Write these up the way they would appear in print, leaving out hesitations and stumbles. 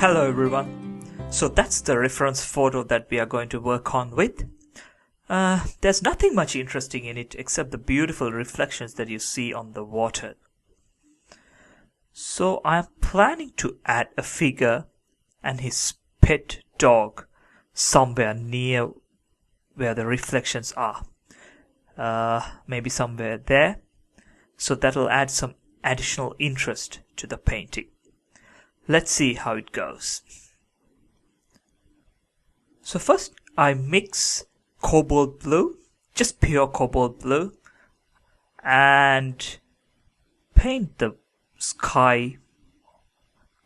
Hello everyone. So that's the reference photo that we are going to work on with. There's nothing much interesting in it except the beautiful reflections that you see on the water. So I'm planning to add a figure and his pet dog somewhere near where the reflections are. Maybe somewhere there. So that'll add some additional interest to the painting. Let's see how it goes. So first I mix cobalt blue, just pure cobalt blue, and paint the sky.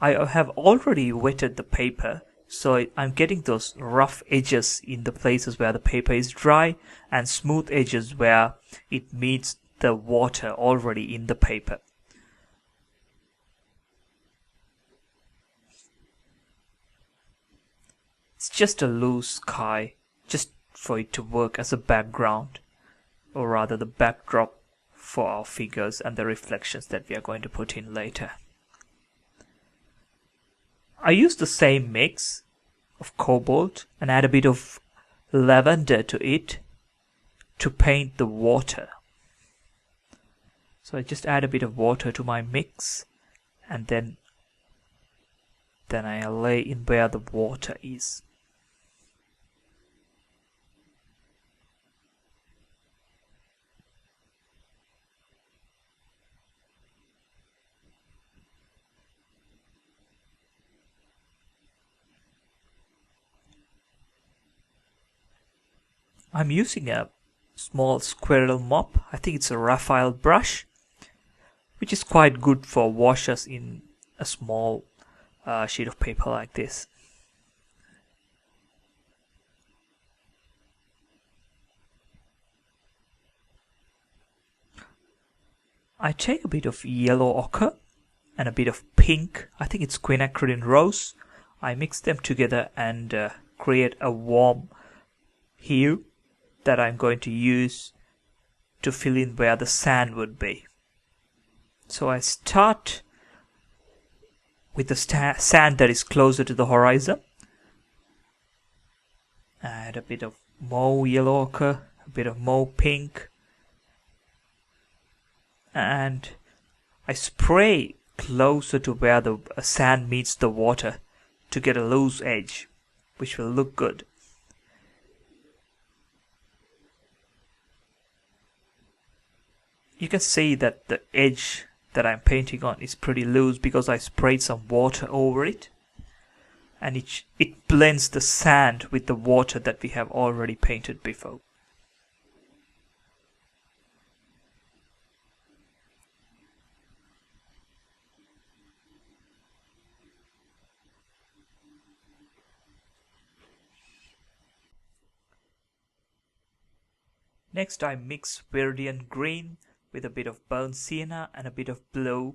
I have already wetted the paper, so I'm getting those rough edges in the places where the paper is dry and smooth edges where it meets the water already in the paper. It's just a loose sky, just for it to work as a background, or rather the backdrop for our figures and the reflections that we are going to put in later. I use the same mix of cobalt and add a bit of lavender to it to paint the water. So I just add a bit of water to my mix and then I lay in where the water is. I'm using a small squirrel mop. I think it's a Raphael brush, which is quite good for washes in a small sheet of paper like this. I take a bit of yellow ochre and a bit of pink. I think it's quinacridone rose. I mix them together and create a warm hue that I'm going to use to fill in where the sand would be. So I start with the sand that is closer to the horizon. Add a bit of more yellow ochre, a bit of more pink, and I spray closer to where the sand meets the water to get a loose edge, which will look good. You can see that the edge that I'm painting on is pretty loose because I sprayed some water over it, and it blends the sand with the water that we have already painted before. Next I mix Viridian green with a bit of burnt sienna and a bit of blue.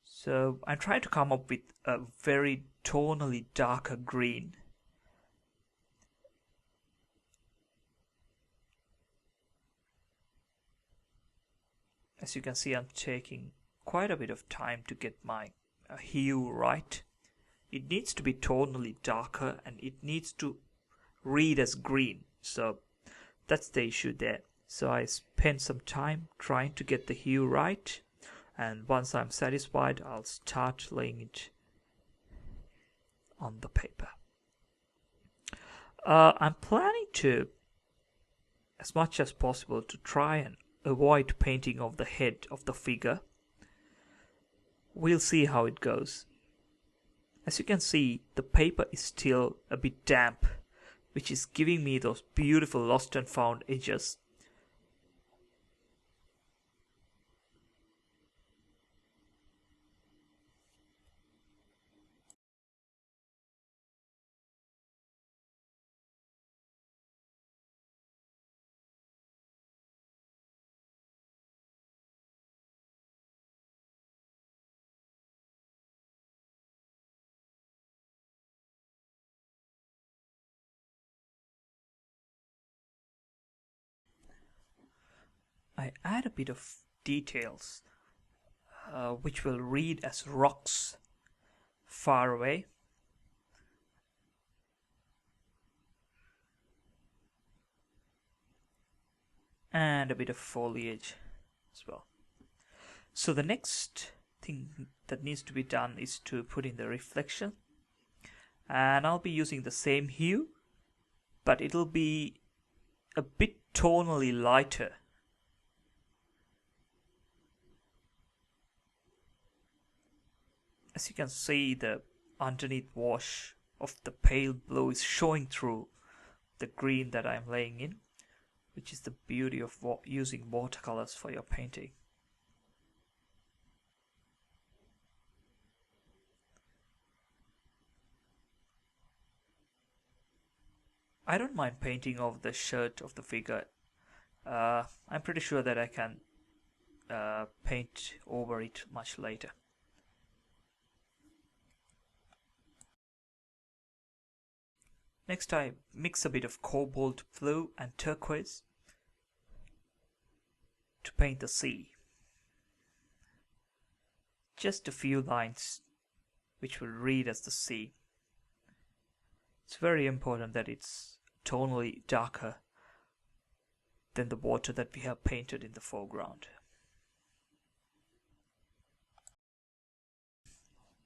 So I'm trying to come up with a very tonally darker green. As you can see, I'm taking quite a bit of time to get my hue right. It needs to be tonally darker and it needs to read as green. So that's the issue there. So I spent some time trying to get the hue right, and once I'm satisfied, I'll start laying it on the paper. I'm planning to, as much as possible, to try and avoid painting of the head of the figure. We'll see how it goes. As you can see, the paper is still a bit damp, which is giving me those beautiful lost and found edges. I add a bit of details which will read as rocks far away. And a bit of foliage as well. So the next thing that needs to be done is to put in the reflection, and I'll be using the same hue, but it'll be a bit tonally lighter. As you can see, the underneath wash of the pale blue is showing through the green that I'm laying in, which is the beauty of using watercolors for your painting. I don't mind painting over the shirt of the figure. I'm pretty sure that I can paint over it much later. Next, I mix a bit of cobalt blue and turquoise to paint the sea. Just a few lines which will read as the sea. It's very important that it's tonally darker than the water that we have painted in the foreground.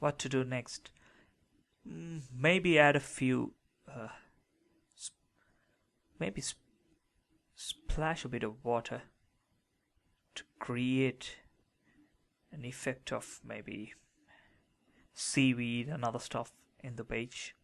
What to do next? Maybe add a few, maybe splash a bit of water to create an effect of maybe seaweed and other stuff in the page.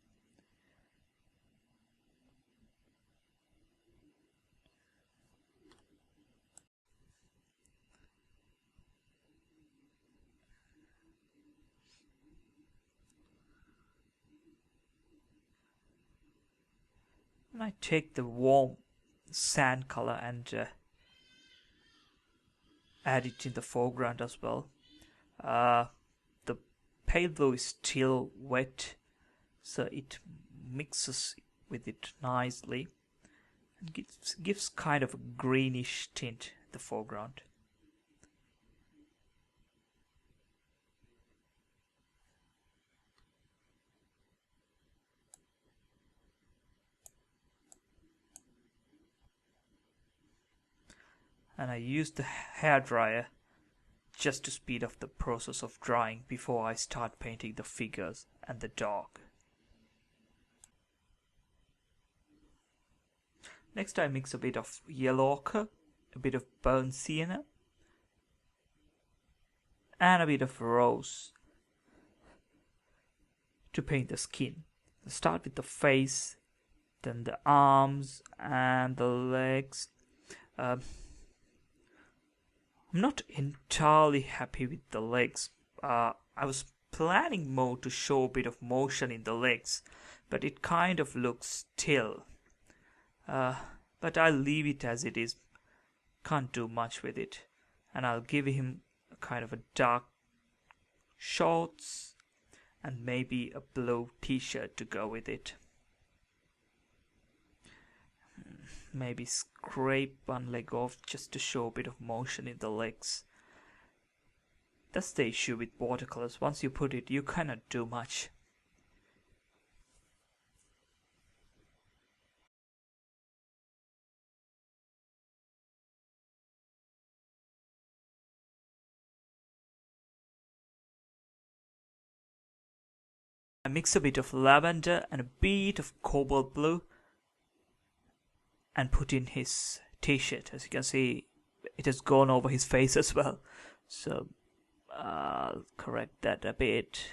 And I take the warm sand color and add it in the foreground as well. The pale blue is still wet, so it mixes with it nicely and gives kind of a greenish tint in the foreground. And I use the hairdryer just to speed up the process of drying before I start painting the figures and the dog. Next, I mix a bit of yellow ochre, a bit of burnt sienna, and a bit of rose to paint the skin. I start with the face, then the arms and the legs. I'm not entirely happy with the legs. I was planning more to show a bit of motion in the legs, but it kind of looks still. But I'll leave it as it is. Can't do much with it. And I'll give him a kind of a dark shorts and maybe a blue t-shirt to go with it. Maybe scrape one leg off just to show a bit of motion in the legs. That's the issue with watercolors. Once you put it, you cannot do much. I mix a bit of lavender and a bit of cobalt blue and put in his t-shirt. As you can see, it has gone over his face as well, so I'll correct that a bit.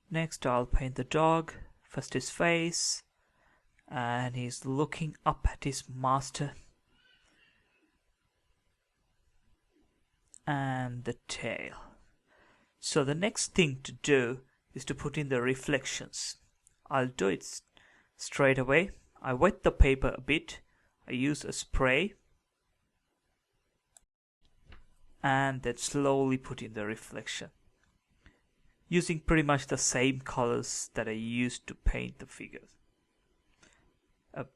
Next, I'll paint the dog. First his face, and he's looking up at his master, and the tail. So the next thing to do is to put in the reflections. I'll do it straight away. I wet the paper a bit. I use a spray and then slowly put in the reflection, using pretty much the same colors that I used to paint the figures,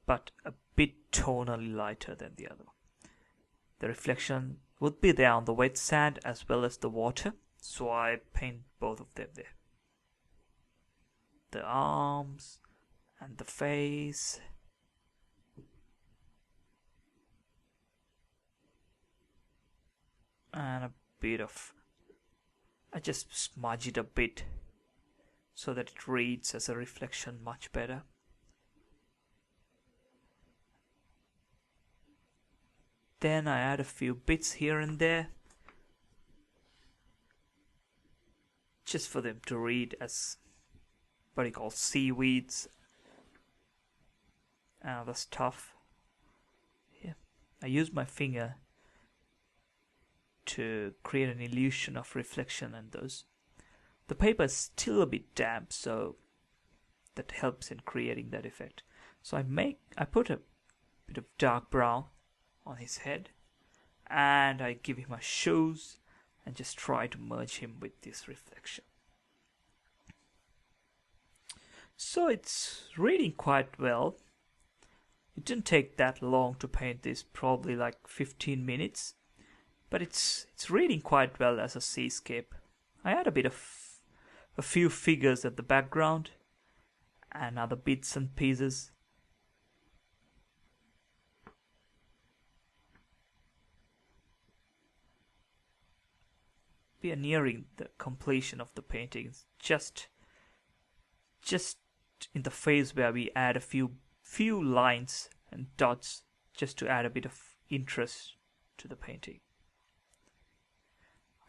but a bit tonally lighter than the other. the reflection would be there on the wet sand as well as the water, so I paint both of them there. The arms and the face. And a bit of, I just smudge it a bit so that it reads as a reflection much better. Then I add a few bits here and there, just for them to read as what you call seaweeds and other stuff. Yeah. I use my finger to create an illusion of reflection and those. The paper is still a bit damp, so that helps in creating that effect. So I put a bit of dark brown on his head, and I give him a shoes and just try to merge him with this reflection. So it's reading quite well. It didn't take that long to paint this, probably like 15 minutes, but it's reading quite well as a seascape. I add a few figures at the background and other bits and pieces. We are nearing the completion of the paintings, just in the phase where we add a few lines and dots just to add a bit of interest to the painting.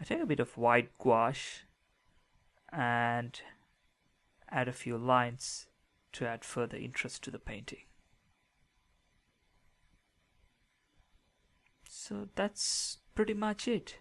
I take a bit of white gouache and add a few lines to add further interest to the painting. So that's pretty much it.